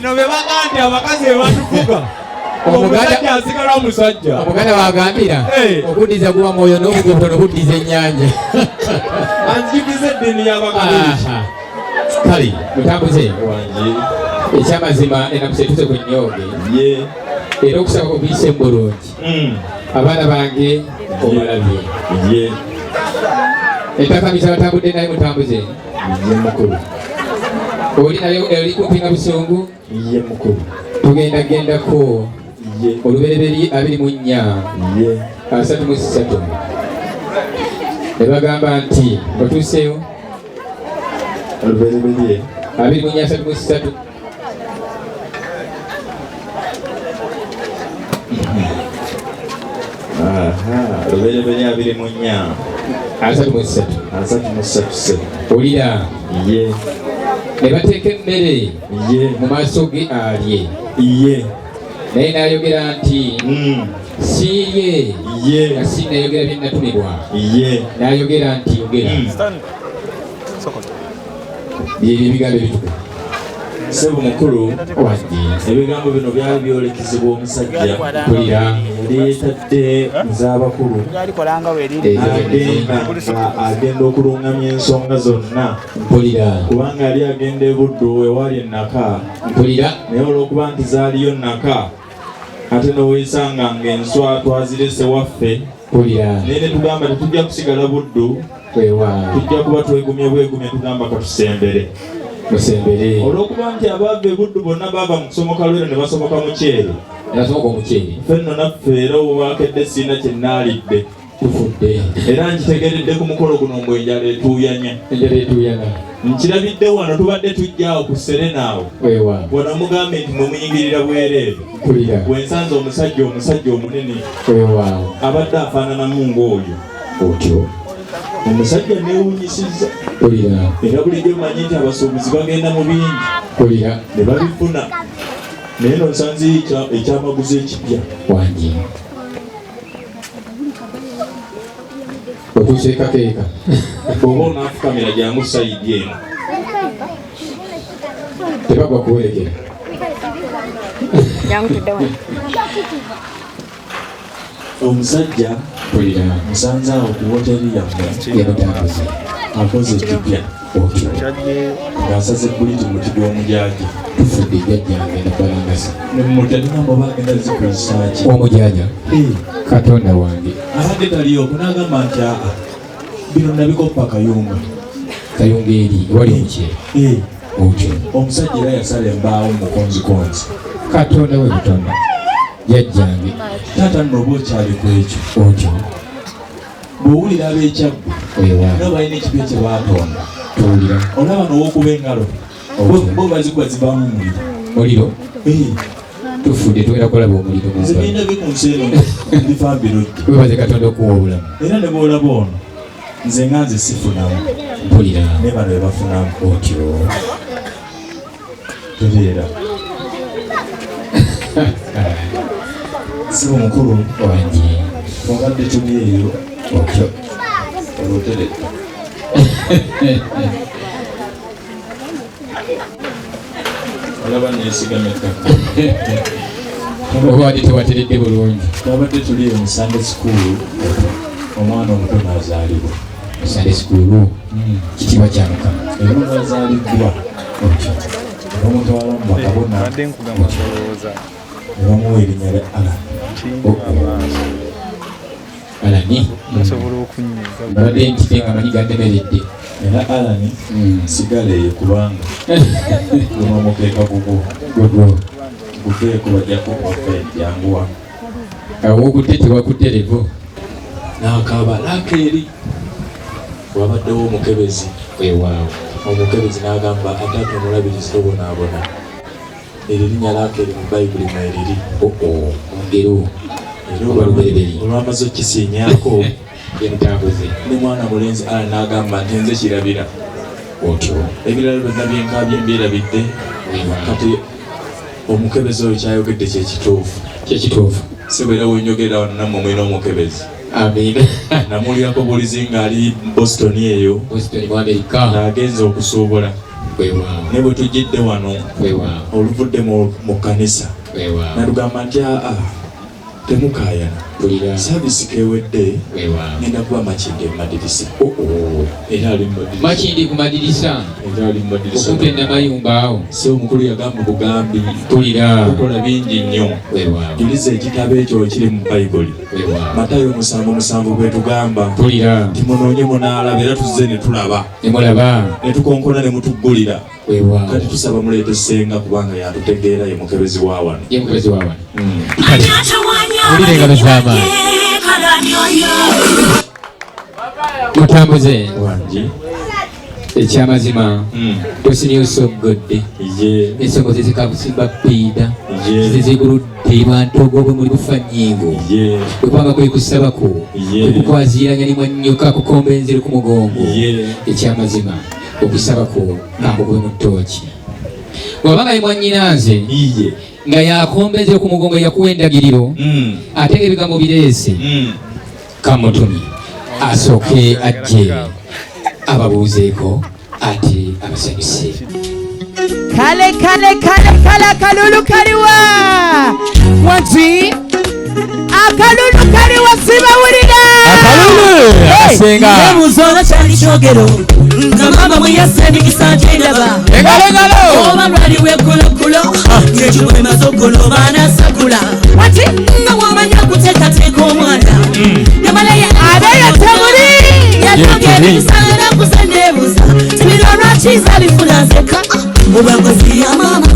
bino be bagandi abakazi be batufuga omusajja asigala omusajja omuganda wagambira okuddiza guba mwoyo n'obugobutono buddiza ennyanja anzikiza eddiini y'abakabiri kale mutambuze wange ekyamazima enaku setuse ku nnyooge era okusaba kubiyise mu bulungi abaana bange obalabye entakamiza batambudde naye mutambuze ye mukulu oli nayo eri kumpinga busungu ye mukulu tugendagendako olubereberi 24 33 ne bagamba nti otuuseyo olubereberi 24 lubereberi 24 olira ne bateeka emmere mu maaso ge alye naye n'ayogera nti siirye nga sinnayogera bye natumibwa n'ayogera nti yogera byebyo ebigambo ebitukuvu Sebo mukulu ebigambo bino byali byolekizibwa omusajja mpulira leetadde z'abakulu agenda okulungamya ensonga zonna mpulira kubanga yali agenda e Buddu ewali ennaka mpulira naye olw'okuba nti zaaliyo nnaka ate noweesanga ng'enswa twazirese waffe mpulira naye ne tugamba tetujja kusigala Buddu tujja kuba twegumye bwegumye tugamba katusembere musembere olw'okuba nti abaava e Buddu bonna baava mu kusomoka lwero ne basomoka muceere ffe nno naffe era obwakedde siina kye nnaalidde tufudde era nkitegeredde ku mukolo guno mbwe enjala etuuyanya nkirabidde wano tubadde tujjaawo ku Serenaawo wano mugambe nti mwe muyingirira bwereere bwensanze omusajja omunene abadde afaananamu ng'oyo otyo omusajja neewunyisizza era bulijjo manyi nti abasuubuzi bagenda mu bingi ne babifuna naye nonsanzeyo ekyamaguzi ekipya wangi okuseekakeeka oba onaafukamira jangu sayidi eno tebagwa kuwerekera omusajja musanze awo ku woteri yammwe akoze ekipya otyo ng'asaze buliti muti gw'omujaja tufudde jjajjange nabalangasa mutalinamu bagenda zikulisaaki omujaja katonda wange abadde talioko n'agamba nti aa bino nabikoppa kayunga eri ewali omukyere otyo omusajja era yasala embaawo mukonzikonzi katonda we butonda jjajjange taata nno oba okyali ku ekyo otyo bw'owulira ab'ekyaggu era balina ekipya kye baatonda tuwulira olaba n'owokuba engalo bo bazikuba zivaamu muliro tufudde tugenda kulaba omuliro zigenda bi ku nsi eno bifa birojja webaze katonda okuwa obulamu era ne boolaba ono nze nga nze sifunamu mpulira ne bano be bafunamu otyo tereera sibo mukulu wange obadde tuli eyo otyo oloterera olaba neesigamye ettaka oba wadde tewateredde bulungi twabadde tuli eyo mu Sunday school omwana omuto n'azaalibwa Sunday school kitiibwa kya Mukama era ng'azaaliddwa otyo bamutwala mu bakabona ne bamuwa erinnya lya Alani babadde ntite nga manyi gandemeredde era Alani sigala eyo kubanga guno omukeeka gugwo guveeko bajjako ofeenti yanguwa awokudde tewakudde levo n'akaaba Lakeeri wabaddewo omukebezi wewaawo omukebezi n'agamba ate atomulabiriza tobonaabona eryo linnya Lakeeri mu Bayibuli mweriri ongero olwamaze okukisiinyaako emutambuze ne mwana mulenzi ala n'agamba nti nze kirabira otyo ebirala byonna byenkaabye mbyerabidde kati omukebezi oyo kyayogedde kyekituufu sibeera wenyogerera wano nammwe mwina omukebezi amiina namuwulirako bulizi ng'ali Boston eyo Boston mu Amerika ng'agenze okusuubula ne bwe tujjidde wano oluvudde mu kanisa natugamba nti temukayana saavisi kewedde ngenda kuba makindi mumadirisa era ali makindi ku madirisa okumpi namayumba awo se omukulu yagamba bugambi tulira tukola bingi nnyo juliza ekitabo ekyo kiri mu bayibuli Matayo 7:7 bwetugamba tulira timunoonye munaalaba era tuzze ne tulaba nemulaba ne tukonkona ne mutuggulira kati tusaba muleete Ssenga kubanga yatutegeera ye mukebezi wa wano mulire engalo z'amaanyi mutambuze wangi ekyamazima tosinyosogodde ensonga zezikabusimba piida zeziguludde bantogo bwe muli bufa nnyingo bwekubanga kwe kusabako kwekukwaziranya ni mwannyoka kukomba enziro ku mugongo ekyamazima okusabako ngambo gwe mu ttooki bwabanga ye mwannyinanze nga yakombeze ku mugongo yakuwa endagiriro ate ng'ebigambo bireese kamutumye asooke ajje ababuuzeeko ate abasanyuse kale akalulu kaliwa wanti akalulu kaliwa sibawulira nebuuzola kyali kyogero nga mama bwe yasendikisa gyendaba oba lwali weggulogulo ng'ekyo emaze oggoloba anasagula wanti nga wamanya kuteekateeka omwana abeeyo temuli yatogera ebisala kuza neebuuza tibiro lwaki zalifuna nzeka mubagozi ya mama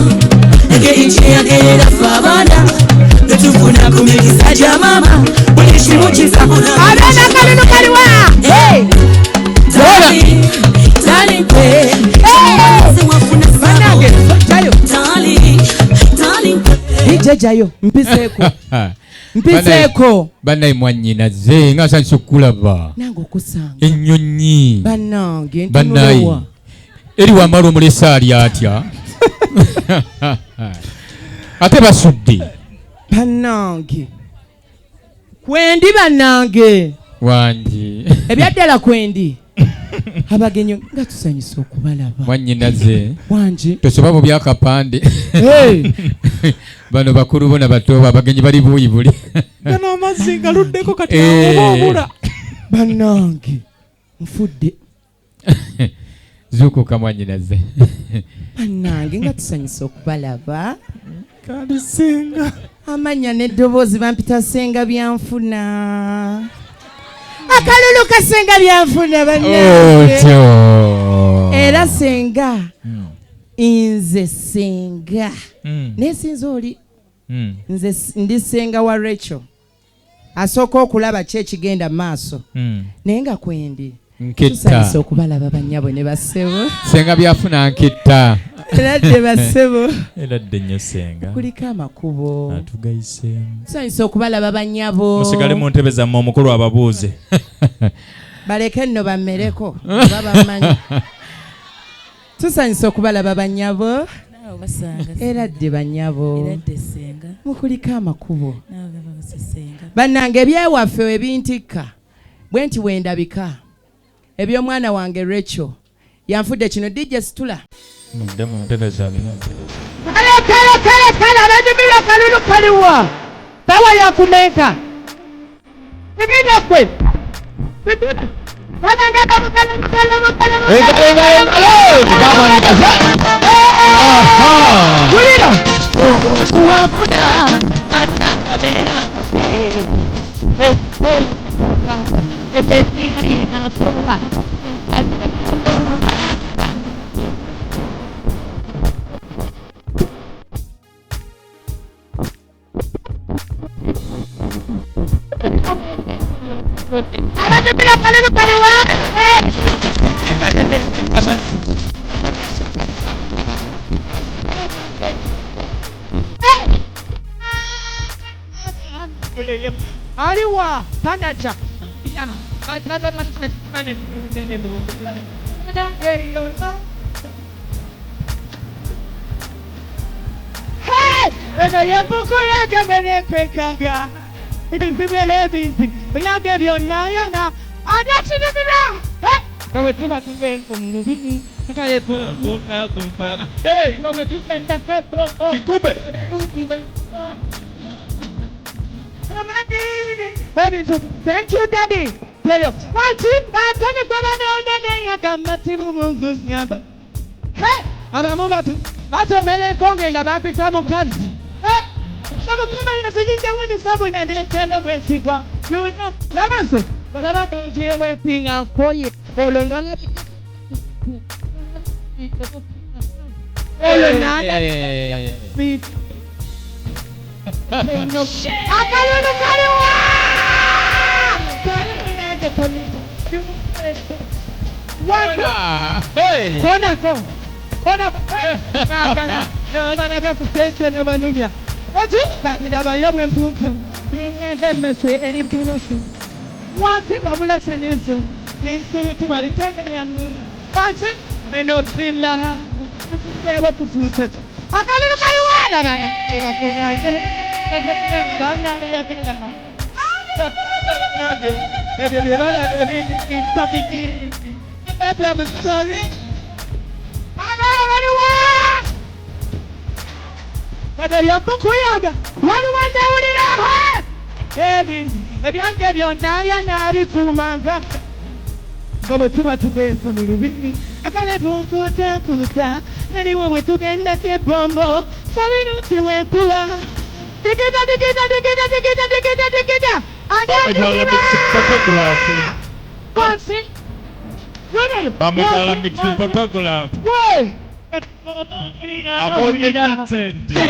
engeri kyeyagerera ffe abaana netufuna ku mikisa gya mama buli kimu kizabula abaana akalulu kaliwa jayo mpiseeko bannaye mwannyinaze nga asanyusa okukulaba nange okusanga ennyonyi bannange bannaye eri wamala omulesa ali atya ate basudde bannange kwendi bannange wangi ebyaddala kwendi abagenyi nga tusanyusa okubalaba mwannyinaze wangi tosoba mu byakapande bano bakulu bo nabatoba abagenyi bali buuyi buli gano amazzi galuddeko kati naobabula bannange nfudde zuukuka mwannyinaze bannange nga tusanyusa okubalaba kandi Ssenga amannya n'eddoboozi bampita Ssenga byanfuna akalulu ka Ssenga byanfuna bannange era Ssenga nze Ssenga nesinza oli nze ndi Ssenga wa Rachel asooka okulaba ki ekigenda mu maaso naye nga kwendi tusanyusa okubalaba bannyabo ne bassebo Ssenga byafuna nketta eradde bassebo eradde nnyo Ssenga kuliko amakubo atugayiseemu tusanyusa okubalaba bannyabo musigale mu ntebe zammwe omukulu ababuuze baleke nno bammereko oba bamanyi tusanyusa okubalaba bannyabo eradde bannyabo mukuliko amakubo bannange ebyewaffe webintikka bwe nti wendabika eby'omwana wange Rachel yanfudde kino DJ situla kale abanyumira kalulu kaliwa sawa yakuneka bibina kwe aliwa panacha Come tu ma tu ven con lui. Hey, come tu senta questo? Thank you, Daddy. Play up. One, two, hey, anamuva tu. Basta mele konge la bapi kama kazi. Sababu kama inasijinja wewe sababu inaendelea tena kwa siku. You know, lamanso. Badala kunjie wewe pinga koye. Olongana. Olongana. Beat. Akaluno kaliwa. Hey! Kona ko. Kona. Na pesa na manunia. Ati? Ndio baya mpupu. Ndio mse elipinosu. Wati babula senezo. Nisi tumaritaka ya nuru. Basi ndio sila. Sema tufuta. Akaluno kaliwa. Kada yapo kuyaga wanu wandauri raha ebi ebyange byonna yanali kumanga ngoba tuba tugenda mu lubiri akale bunkuta kuta naliwo bwe tugenda tebombo salino tiwekula tikita Konsi Vamos mix photograph.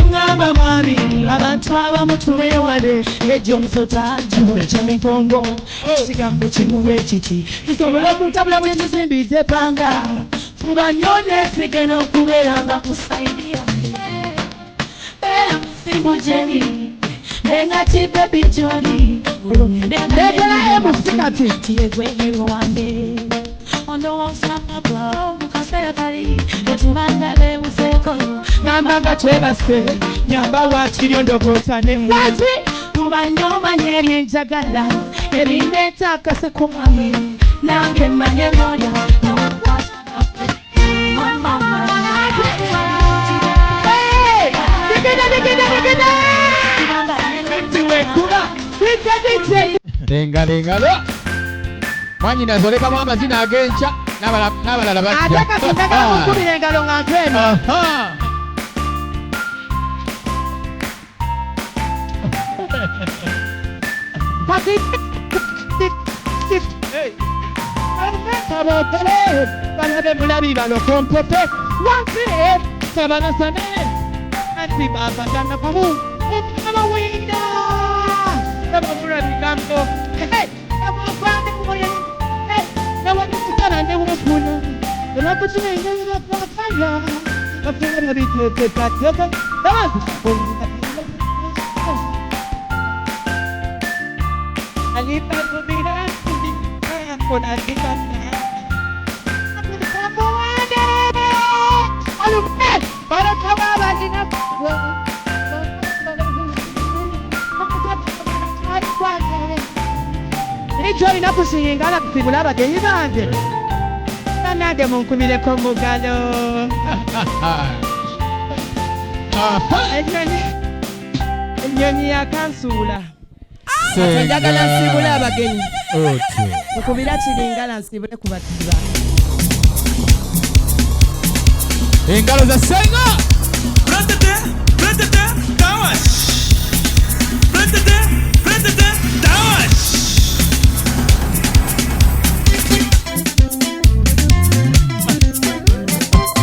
Ngamba mami abantu abamutume wale ejo msotajo chemikongo sigambo chimuwe chichi isobola kutabula mwenye zimbize panga fubanyone fikeno kuberanga kusaidia simujeni Nengati baby Johnny Negela emu sikati Tiye kwenye rwande Ondo wasama bro Mukasaya kari Yetubandale museko Nambanga chebase Nyamba wachiri ondokota nemu Wati Tubanyoma nyeri njagala Erineta kase kumami Nange manye moya Lenga lo Mwanyina zoleka mu amazina agenca n'abalala bajja ataka kutaka kukubira engalo nga ntweno pati banabe mulabi bano kompote wansi sabanasane anti babagana pamu amawinda abamulabi gambo abafande kumoya nawakutana ndewofuna nakutina ingeza kwafanya afuna bitete kateka alipa kumira kona dikana para kawala dina Nicho inakusingana kusigula abagenyi bange nanage munkumireko mugalo enyonyi yakansula njagala nsibule abagenyi mukubira kiringala nsibule kubatiba engalo za senga